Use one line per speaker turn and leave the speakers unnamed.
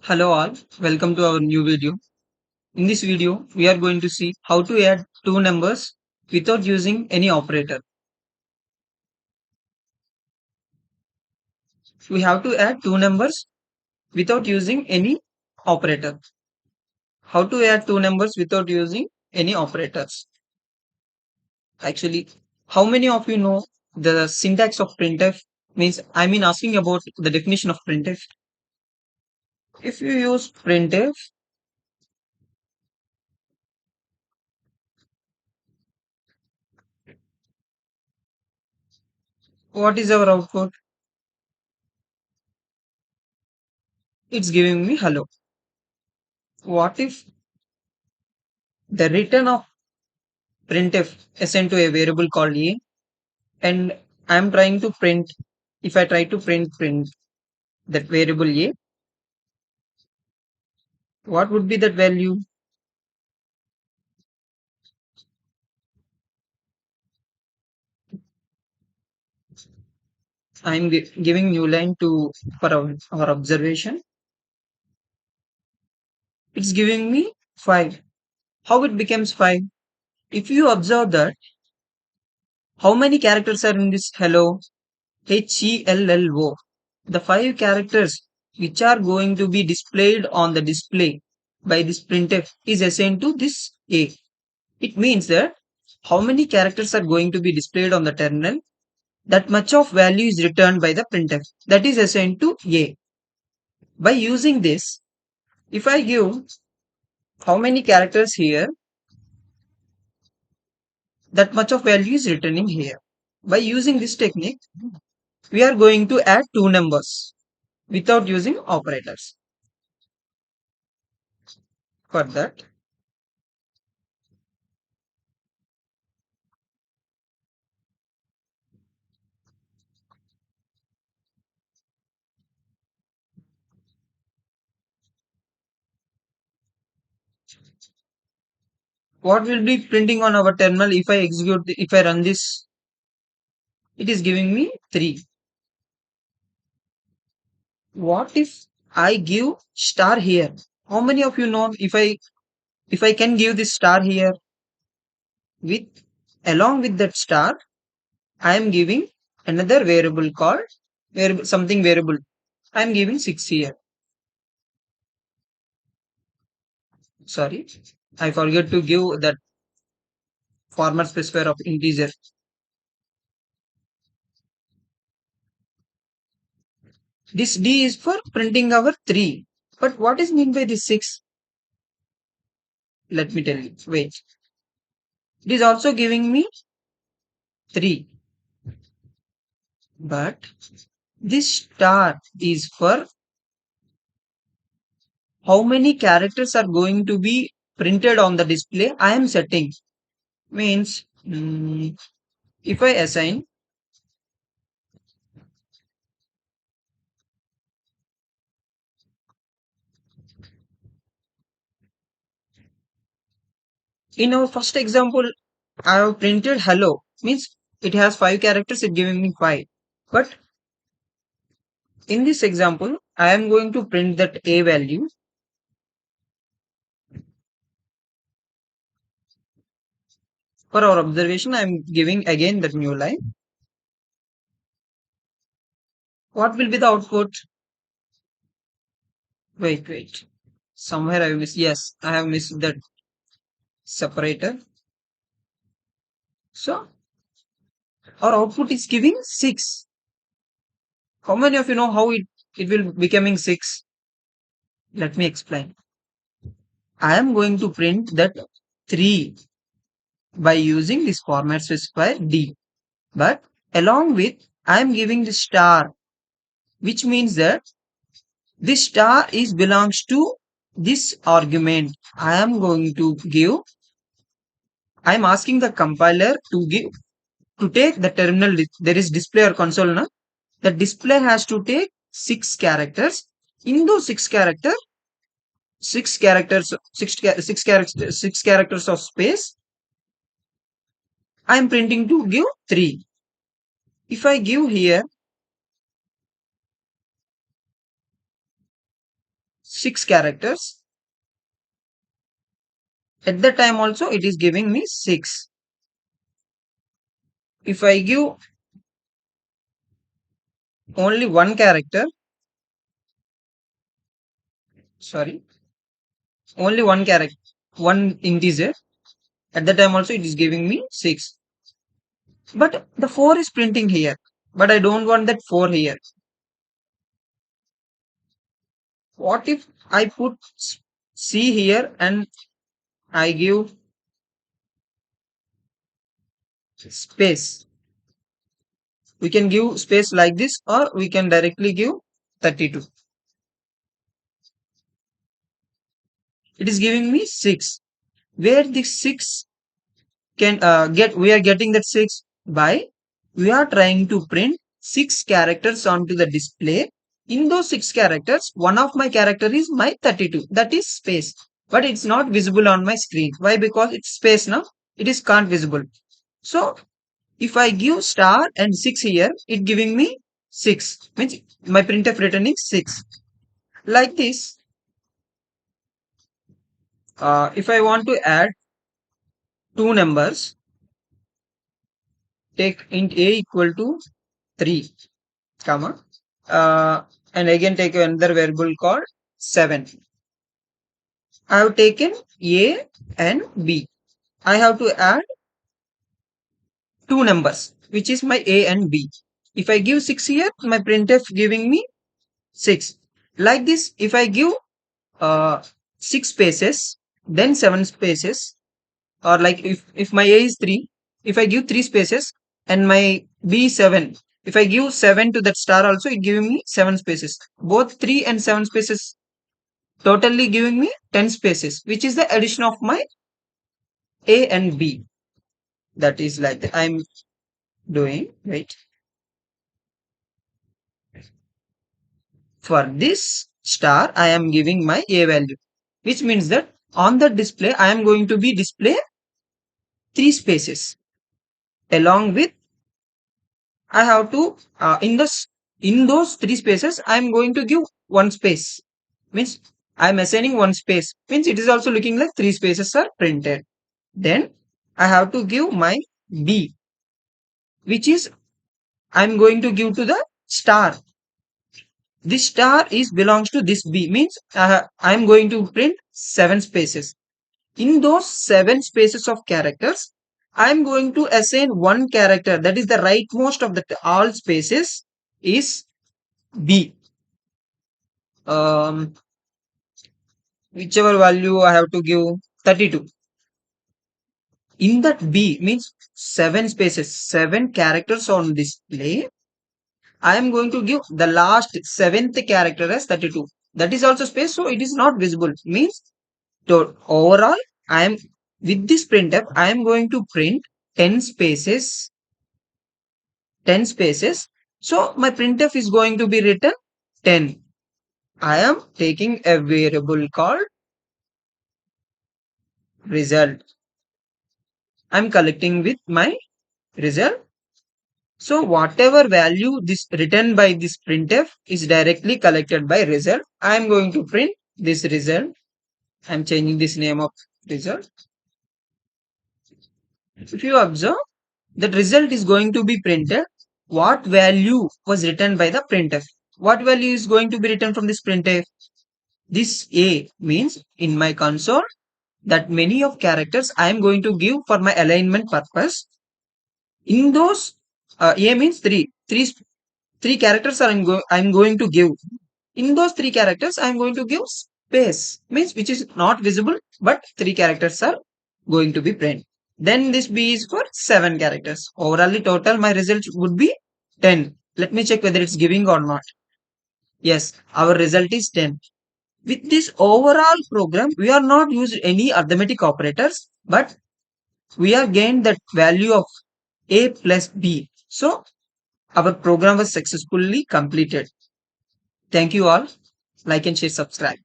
Hello all, welcome to our new video. In this video, we are going to see how to add two numbers without using any operator. We have to add two numbers without using any operator. How to add two numbers without using any operators? Actually, how many of you know the syntax of printf? Means asking about the definition of printf. If you use printf, what is our output? It's giving me hello. What if the return of printf assigned to a variable called a, and I'm trying to print, if I try to print that variable a, what would be that value? I'm giving new line to for our observation. It's giving me 5. How it becomes 5? If you observe that, how many characters are in this hello? hello. The 5 characters which are going to be displayed on the display by this printf is assigned to this a. It means that how many characters are going to be displayed on the terminal, that much of value is returned by the printf, that is assigned to a. By using this, if I give how many characters here, that much of value is returning here. By using this technique, we are going to add two numbers without using operators. For that, what will be printing on our terminal if I execute, if I run this, it is giving me 3. What if I give star here? How many of you know, if I can give this star here, with along with that star, I am giving another variable called variable. I am giving 6 here. Sorry, I forget to give that format specifier of integer. This D is for printing our 3. But what is meant by this 6? Let me tell you. Wait. It is also giving me 3. But this star is for how many characters are going to be printed on the display I am setting. Means if I assign in our first example, I have printed hello, means it has 5 characters, it giving me 5. But in this example, I am going to print that a value. For our observation, I am giving again that new line. What will be the output? Wait. Somewhere I missed. Yes, I have missed that separator. So our output is giving 6. How many of you know how it will becoming 6? Let me explain. I am going to print that 3 by using this format specifier D. But along with, I am giving the star, which means that this star is belongs to this argument. I am going to give, I am asking the compiler to give, to take the terminal, there is display or console now. The display has to take 6 characters. In those 6 characters of space, I am printing to give 3. If I give here, 6 characters. At the time also it is giving me 6. If I give only one character, sorry, only one character, one integer, at the time also it is giving me 6. But the 4 is printing here. But I don't want that 4 here. What if I put C here and I give space? We can give space like this, or we can directly give 32. It is giving me 6. Where the 6 can we are getting that 6 by we are trying to print 6 characters onto the display. In those 6 characters, one of my character is my 32. That is space. But it's not visible on my screen. Why? Because it's space now. It is can't visible. So if I give star and 6 here, it giving me 6. Means my printf returning 6. Like this, if I want to add two numbers, take int a equal to 3, comma, and again take another variable called 7. I have taken a and b. I have to add two numbers, which is my a and b. If I give 6 here, my printf giving me 6. Like this, if I give 6 spaces, then 7 spaces, or like if my a is 3, if I give 3 spaces and my b is 7, if I give 7 to that star also, it giving me 7 spaces. Both 3 and 7 spaces totally giving me 10 spaces, which is the addition of my a and b. That is like that I'm doing, right? For this star, I am giving my a value, which means that on the display, I am going to be display 3 spaces along with I have to in those 3 spaces I am going to give one space, means I am assigning one space, means it is also looking like 3 spaces are printed. Then I have to give my b, which is I am going to give to the star. This star is belongs to this b, means I am going to print 7 spaces. In those 7 spaces of characters, I am going to assign one character, that is the rightmost of the all spaces is b. Whichever value I have to give 32. In that b, means 7 spaces, 7 characters on display. I am going to give the last 7th character as 32. That is also space, so it is not visible. Means to overall, I am with this printf, I am going to print 10 spaces. 10 spaces. So my printf is going to be written 10. I am taking a variable called result. I am collecting with my result. So whatever value this written by this printf is directly collected by result. I am going to print this result. I am changing this name of result. If you observe, that result is going to be printed. What value was written by the printf? What value is going to be written from this printf? This a means in my console that many of characters I am going to give for my alignment purpose. In those a means 3. 3 characters are I'm going to give. In those 3 characters, I'm going to give space, means which is not visible, but 3 characters are going to be print. Then this B is for 7 characters. Overall, total my result would be 10. Let me check whether it's giving or not. Yes, our result is 10. With this overall program, we are not used any arithmetic operators, but we are gained that value of A plus B. So our program was successfully completed. Thank you all. Like and share, subscribe.